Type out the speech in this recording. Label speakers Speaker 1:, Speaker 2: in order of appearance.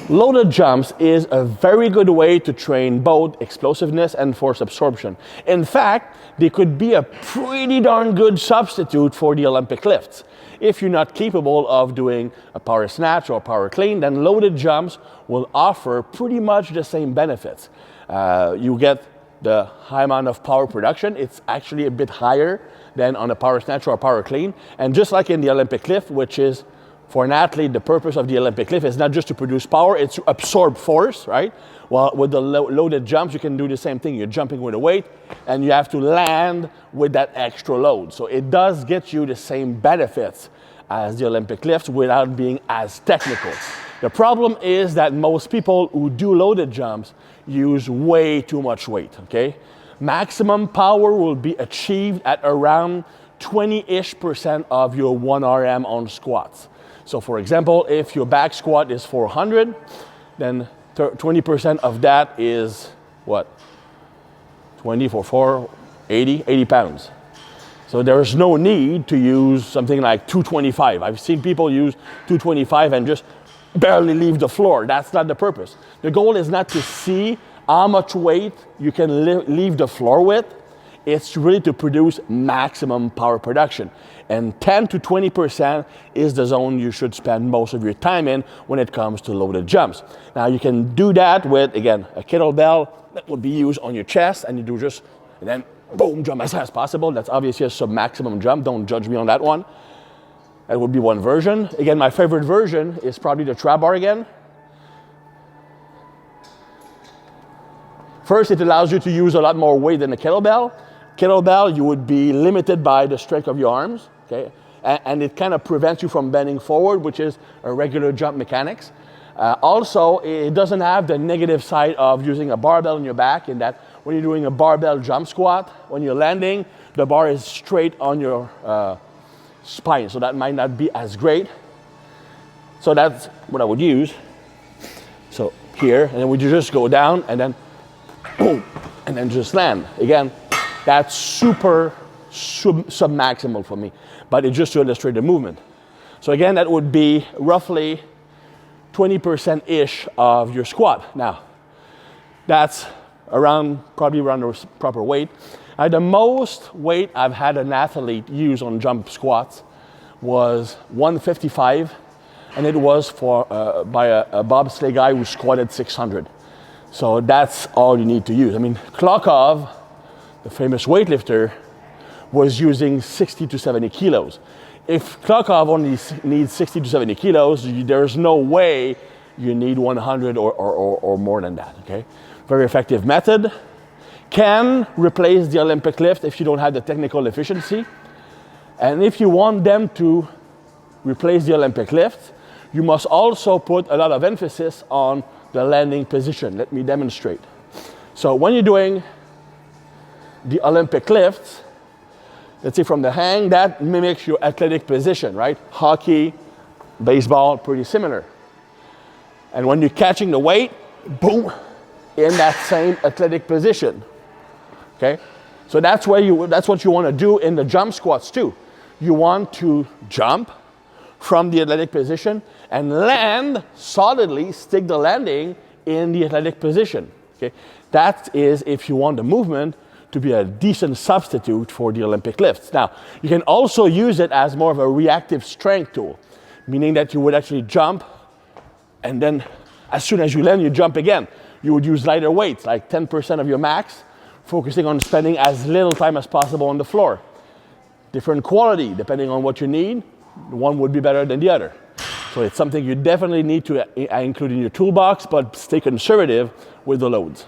Speaker 1: Loaded jumps is a very good way to train both explosiveness and force absorption. In fact, they could be a pretty darn good substitute for the Olympic lifts. If you're not capable of doing a power snatch or a power clean, then loaded jumps will offer pretty much the same benefits. You get the high amount of power production. It's actually a bit higher than on a power snatch or a power clean. And just like in the Olympic lift, which is for an athlete, the purpose of the Olympic lift is not just to produce power, it's to absorb force, right? Well, with the loaded jumps, you can do the same thing. You're jumping with a weight, and you have to land with that extra load. So it does get you the same benefits as the Olympic lifts without being as technical. The problem is that most people who do loaded jumps use way too much weight, okay? Maximum power will be achieved at around 20-ish% of your 1 RM on squats. So for example, if your back squat is 400, then 20% of that is what? 20 for 4, 80 pounds. So there's no need to use something like 225. I've seen people use 225 and just barely leave the floor. That's not the purpose. The goal is not to see how much weight you can leave the floor with. It's really to produce maximum power production. And 10 to 20% is the zone you should spend most of your time in when it comes to loaded jumps. Now you can do that with, again, a kettlebell that would be used on your chest, and you do just, and then boom, jump as high as possible. That's obviously a sub-maximum jump. Don't judge me on that one. That would be one version. Again, my favorite version is probably the trap bar again. First, it allows you to use a lot more weight than a kettlebell. Kettlebell, you would be limited by the strength of your arms, okay? And it kind of prevents you from bending forward, which is a regular jump mechanics. Also, it doesn't have the negative side of using a barbell on your back, in that when you're doing a barbell jump squat, when you're landing, the bar is straight on your spine, so that might not be as great. So that's what I would use. So here, and then we just go down, and then boom, and then just land. Again, that's super sub-maximal for me, but it's just to illustrate the movement. So again, that would be roughly 20%-ish of your squat. Now, that's probably around the proper weight. The most weight I've had an athlete use on jump squats was 155, and it was by a bobsleigh guy who squatted 600. So that's all you need to use. I mean, Klokov, the famous weightlifter, was using 60 to 70 kilos. If Klokov only needs 60 to 70 kilos, there's no way you need 100 or more than that, okay? Very effective method. Can replace the Olympic lift if you don't have the technical efficiency. And if you want them to replace the Olympic lift, you must also put a lot of emphasis on the landing position. Let me demonstrate. So when you're doing the Olympic lifts, let's say from the hang, that mimics your athletic position, right? Hockey, baseball, pretty similar. And when you're catching the weight, boom, in that same athletic position, okay? So that's what you want to do in the jump squats too. You want to jump from the athletic position and land solidly, stick the landing in the athletic position, okay? That is if you want the movement to be a decent substitute for the Olympic lifts. Now, you can also use it as more of a reactive strength tool, meaning that you would actually jump, and then as soon as you land, you jump again. You would use lighter weights, like 10% of your max, focusing on spending as little time as possible on the floor. Different quality, depending on what you need, one would be better than the other. So it's something you definitely need to include in your toolbox, but stay conservative with the loads.